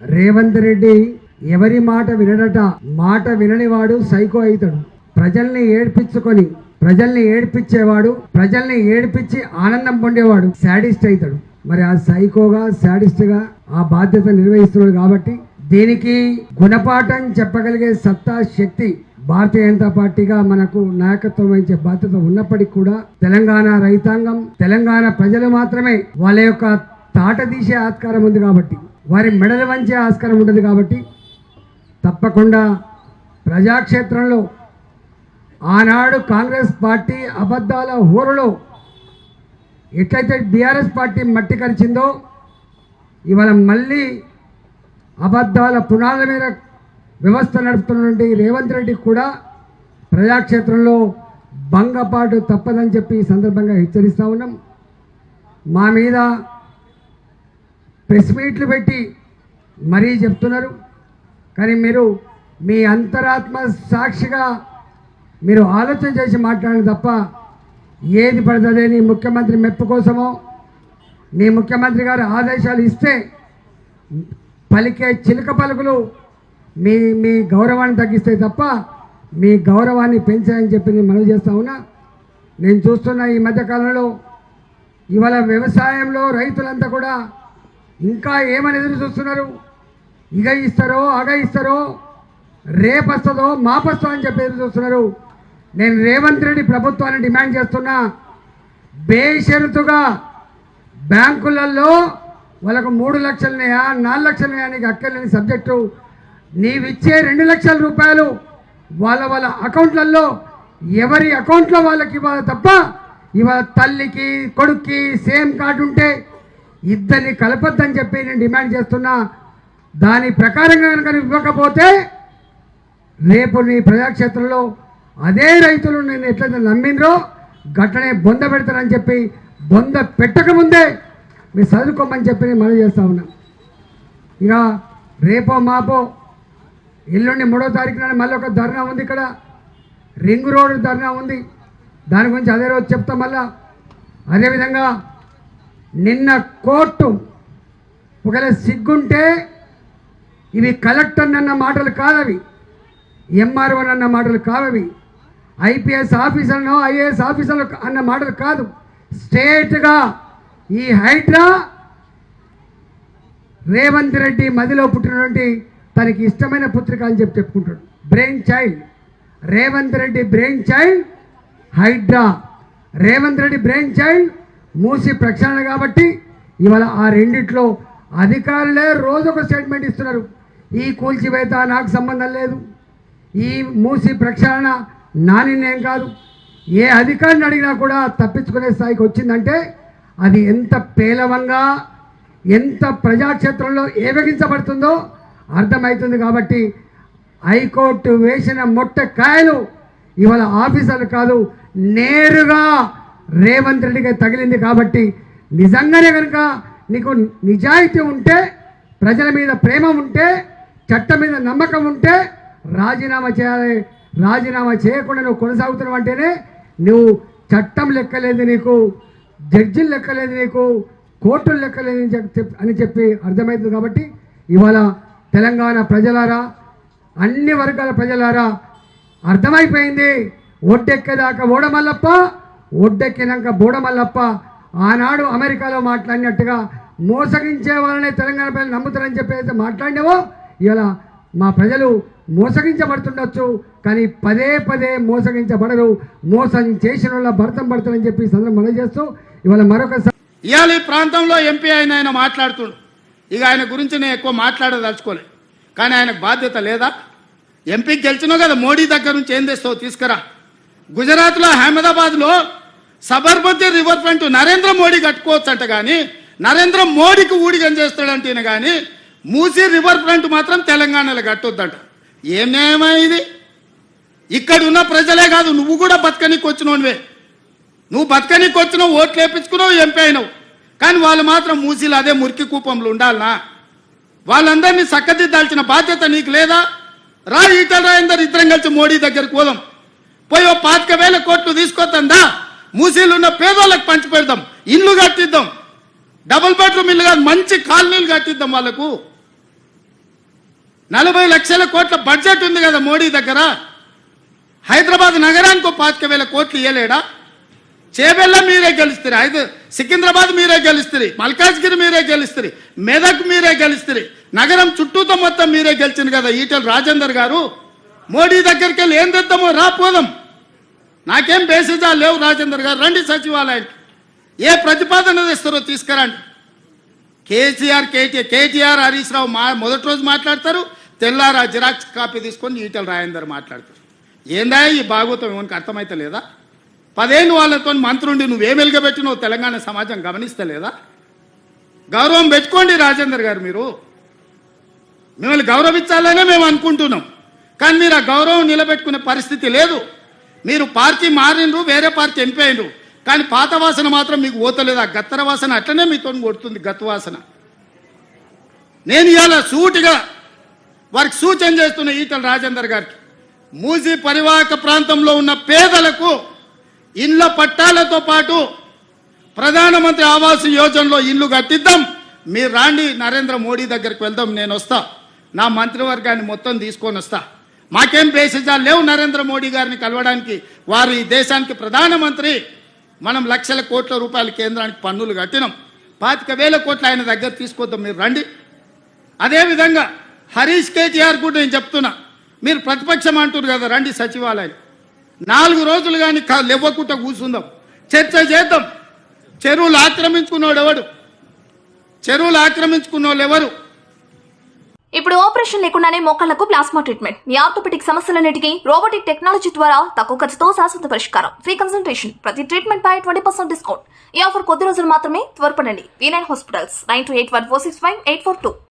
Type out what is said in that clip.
రేవంత్ రెడ్డి ఎవరి మాట వినడట, మాట విననివాడు సైకో అవుతాడు. ప్రజల్ని ఏడ్పించుకొని ప్రజల్ని ఏడ్పించేవాడు, ప్రజల్ని ఏడ్పించి ఆనందం పొందేవాడు శాడిస్ట్ అవుతాడు. మరి ఆ సైకోగా శాడిస్ట్గా ఆ బాధ్యత నిర్వహిస్తున్నాడు. కాబట్టి దీనికి గుణపాఠం చెప్పగలిగే సత్తా శక్తి భారతీయ జనతా పార్టీగా మనకు నాయకత్వం వహించే బాధ్యత ఉన్నప్పటికీ కూడా తెలంగాణ రైతాంగం, తెలంగాణ ప్రజలు మాత్రమే వాళ్ళ యొక్క తాట తీసే ఆస్కారం ఉంది. కాబట్టి వారి మెడలు వంచే ఆస్కారం ఉంటుంది. కాబట్టి తప్పకుండా ప్రజాక్షేత్రంలో ఆనాడు కాంగ్రెస్ పార్టీ అబద్ధాల హోరులో ఎట్లయితే బీఆర్ఎస్ పార్టీ మట్టి కరిచిందో, ఇవాళ మళ్ళీ అబద్ధాల పునాదుల మీద వ్యవస్థ నడుపుతున్నటువంటి రేవంత్ రెడ్డి కూడా ప్రజాక్షేత్రంలో భంగపాటు తప్పదని చెప్పి ఈ సందర్భంగా హెచ్చరిస్తూ ఉన్నాం. మా మీద ప్రెస్ మీట్లు పెట్టి మరీ చెప్తున్నారు. కానీ మీరు మీ అంతరాత్మ సాక్షిగా మీరు ఆలోచన చేసి మాట్లాడాలి తప్ప ఏది పడుతుంది నీ ముఖ్యమంత్రి మెప్పు కోసమో, నీ ముఖ్యమంత్రి గారు ఆదేశాలు ఇస్తే పలికే చిలుక పలుకులు మీ మీ గౌరవాన్ని తగ్గిస్తాయి తప్ప మీ గౌరవాన్ని పెంచాయని చెప్పి నేను మనవి చేస్తా ఉన్నా. నేను చూస్తున్న ఈ మధ్యకాలంలో ఇవాళ వ్యవసాయంలో రైతులంతా కూడా ఇంకా ఏమని ఎదురు చూస్తున్నారు. ఇగ ఇస్తారో అగ ఇస్తారో, రేపు వస్తుందో మాపొస్తుందో అని చెప్పి ఎదురు చూస్తున్నారు. నేను రేవంత్ రెడ్డి ప్రభుత్వాన్ని డిమాండ్ చేస్తున్నా, బేషరతుగా బ్యాంకులలో వాళ్ళకు 3 లక్షలున్నాయా 4 లక్షలున్నాయా నీకు అక్కర్లేని సబ్జెక్టు, నీవిచ్చే 2 లక్షల రూపాయలు వాళ్ళ వాళ్ళ అకౌంట్లలో ఎవరి అకౌంట్లో వాళ్ళకి ఇవ్వాలి తప్ప ఇవాళ తల్లికి కొడుక్కి సేమ్ కార్డు ఉంటే ఇద్దరిని కలపొద్దని చెప్పి నేను డిమాండ్ చేస్తున్నా. దాని ప్రకారంగా కనుక ఇవ్వకపోతే రేపు నీ ప్రజాక్షేత్రంలో అదే రైతులు నేను ఎట్లయితే నమ్మినరో గట్టనే బొంద పెడతారని చెప్పి బొంద పెట్టకముందే మీరు చదువుకోమని చెప్పి నేను మనవి చేస్తా ఉన్నా. ఇక రేపో మాపో ఎల్లుండి 3వ తారీఖున మళ్ళీ ఒక ధర్నా ఉంది. ఇక్కడ రింగ్ రోడ్ ధర్నా ఉంది. దాని గురించి అదే రోజు చెప్తాం. మళ్ళా అదేవిధంగా నిన్న కోర్టు ఒకవేళ సిగ్గుంటే ఇవి కలెక్టర్ అన్న మాటలు కాదవి, ఎంఆర్ఓ అన్న మాటలు కావవి, ఐపీఎస్ ఆఫీసర్ను ఐఏఎస్ ఆఫీసర్లు అన్న మాటలు కాదు. స్ట్రేట్గా ఈ హైడ్రా రేవంత్ రెడ్డి మదిలో పుట్టినటువంటి తనకి ఇష్టమైన పుత్రిక అని చెప్పి చెప్పుకుంటాడు. Brain child Revanth Reddy, brain child Hydraa. Revanth Reddy brain child Musi ప్రక్షాళన. కాబట్టి ఇవాళ ఆ రెండిట్లో అధికారులే రోజొక స్టేట్మెంట్ ఇస్తున్నారు. ఈ కూల్చివేత నాకు సంబంధం లేదు, ఈ మూసి ప్రక్షాళన నా నిర్ణయం కాదు. ఏ అధికారిని అడిగినా కూడా తప్పించుకునే స్థాయికి వచ్చిందంటే అది ఎంత పేలవంగా, ఎంత ప్రజాక్షేత్రంలో ఏవగించబడుతుందో అర్థమవుతుంది. కాబట్టి హైకోర్టు వేసిన మొట్టకాయలు ఇవాళ ఆఫీసర్లు కాదు, నేరుగా రేవంత్ రెడ్డికి తగిలింది. కాబట్టి నిజంగానే కనుక నీకు నిజాయితీ ఉంటే, ప్రజల మీద ప్రేమ ఉంటే, చట్టం మీద నమ్మకం ఉంటే రాజీనామా చేయాలి. రాజీనామా చేయకుండా నువ్వు కొనసాగుతున్నావు అంటేనే నువ్వు చట్టం లెక్కలేదు నీకు, జడ్జిలు లెక్కలేదు నీకు, కోర్టులు లెక్కలేదు అని చెప్పి అర్థమవుతుంది. కాబట్టి ఇవాళ తెలంగాణ ప్రజలారా, అన్ని వర్గాల ప్రజలారా అర్థమైపోయింది. ఒడ్డెక్కేదాకా ఓడమల్లప్ప, ఒడ్డెక్కినాక బోడమల్లప్ప. ఆనాడు అమెరికాలో మాట్లాడినట్టుగా మోసగించే వాళ్ళనే తెలంగాణ ప్రజలు నమ్ముతారని చెప్పి అయితే మాట్లాడినావో ఇలా మా ప్రజలు మోసగించబడుతుండొచ్చు, కానీ పదే పదే మోసగించబడరు. మోసం చేసిన వాళ్ళ భర్తం పడతారని చెప్పి సందర్భం మనం చేస్తూ ఇవాళ మరొకసారి ఇవాళ ఈ ప్రాంతంలో ఎంపీ ఆయన మాట్లాడుతుండు. ఇక ఆయన గురించి నేను ఎక్కువ మాట్లాడదలుచుకోలేదు. కానీ ఆయనకు బాధ్యత లేదా? ఎంపీకి గెలిచినావు కదా, మోడీ దగ్గర నుంచి ఏం తెస్తావు తీసుకురా. గుజరాత్లో అహ్మదాబాద్లో సబర్మతి రివర్ ఫ్రంట్ నరేంద్ర మోడీ కట్టుకోవచ్చు అంట, కానీ నరేంద్ర మోడీకి ఊడిగం చేస్తాడంటేనే కానీ మూసీ రివర్ ఫ్రంట్ మాత్రం తెలంగాణలో కట్టొద్దంట. ఏం న్యాయమా ఇది? ఇక్కడ ఉన్న ప్రజలే కాదు, నువ్వు కూడా బతకనికి వచ్చినోనివే. నువ్వు బతకనికి వచ్చినావు, ఓట్లు వేయించుకున్నావు, ఎంపీ అయినావు. కానీ వాళ్ళు మాత్రం మూసీలు అదే మురికి కూపంలో ఉండాలనా? వాళ్ళందరినీ చక్కదిద్దాల్సిన బాధ్యత నీకు లేదా? రా, ఈటల రాజేందర్ ఇద్దరం కలిసి మోడీ దగ్గరికి పోదాం. పోయి 25,000 కోట్లు తీసుకొద్దా, మూసీలు ఉన్న పేదోళ్ళకి పంచి పెడదాం, ఇల్లు కట్టిద్దాం, డబుల్ బెడ్రూమ్ ఇల్లు కాదు మంచి కాలనీలు కట్టిద్దాం వాళ్ళకు. 40 లక్షల కోట్ల బడ్జెట్ ఉంది కదా మోడీ దగ్గర. హైదరాబాద్ నగరానికి 25,000 కోట్లు ఇవ్వలేడా? చేబెల్ల మీరే గెలుస్తారు, సికింద్రాబాద్ మీరే గెలుస్తారు, మల్కాజ్గిరి మీరే గెలుస్తారు, మెదక్ మీరే గెలుస్తారు, నగరం చుట్టూతో మొత్తం మీరే గెలిచింది కదా ఈటెల రాజేందర్ గారు. మోడీ దగ్గరికి వెళ్ళి ఏం తెద్దామో రాపోదాం. నాకేం బేసిజా లేవు. రాజేందర్ గారు రండి సచివాలయానికి, ఏ ప్రతిపాదన తెస్తారో తీసుకురండి. కేటీఆర్ హరీష్ రావు మొదటి రోజు మాట్లాడతారు, తెల్లారా జిరాక్స్ కాపీ తీసుకొని ఈటెల రాజేందర్ మాట్లాడతారు. ఏందా ఈ భాగవతం ఏమనికి అర్థమైతే లేదా? 10 ఏళ్ళు వాళ్ళతో మంత్రుండి నువ్వేం వెలుగబెట్టినావు తెలంగాణ సమాజం గమనిస్తలేదా? గౌరవం పెట్టుకోండి రాజేందర్ గారు. మీరు మిమ్మల్ని గౌరవించాలనే మేము అనుకుంటున్నాం, కానీ మీరు ఆ గౌరవం నిలబెట్టుకునే పరిస్థితి లేదు. మీరు పార్టీ మారిండ్రు, వేరే పార్టీ ఎంపీ అయినరు, కానీ పాత వాసన మాత్రం మీకు పోతలేదు. ఆ గత్తర వాసన అట్లనే మీతో కొడుతుంది, గత్తు వాసన. నేను ఇవాళ సూటిగా వారికి సూచన చేస్తున్న ఈటెల రాజేందర్ గారికి, మూసీ పరివాహక ప్రాంతంలో ఉన్న పేదలకు ఇళ్ల పట్టాలతో పాటు ప్రధానమంత్రి ఆవాస్ యోజనలో ఇల్లు కట్టిద్దాం. మీరు రాండి, నరేంద్ర మోడీ దగ్గరికి వెళ్దాం, నేను వస్తా, నా మంత్రివర్గాన్ని మొత్తం తీసుకొని వస్తా. మాకేం బేసిజాలు లేవు నరేంద్ర మోడీ గారిని కలవడానికి. వారు ఈ దేశానికి ప్రధానమంత్రి. మనం లక్షల కోట్ల రూపాయలు కేంద్రానికి పన్నులు కట్టినాం, 25,000 కోట్లు ఆయన దగ్గర తీసుకొద్దాం, మీరు రండి. అదేవిధంగా హరీష్ కేటీఆర్ కూడా నేను చెప్తున్నా, మీరు ప్రతిపక్షం అంటున్నారు కదా, రండి సచివాలయం 4 రోజులు కానీ లేవకుండా కూర్చుందాం, చర్చ చేద్దాం. చెరువులు ఆక్రమించుకున్నోడు ఎవడు? చెరువులు ఆక్రమించుకున్నోళ్ళు ఎవరు? ఇప్పుడు ఆపరేషన్ లేకుండానే మోకాళ్లకు ప్లాస్మా ట్రీట్మెంట్. మీ ఆర్థోపెటిక్ సమస్యలన్నిటికీ రోబోటిక్ టెక్నాలజీ ద్వారా తక్కువ ఖర్చుతో శాశ్వత పరిష్కారం. ఫ్రీ కన్సల్టేషన్, ప్రతి ట్రీట్మెంట్ పై 20% డిస్కౌంట్. ఈ ఆఫర్ కొద్ది రోజులు మాత్రమే. త్వరపడండి. V9 hospitals 9281465842.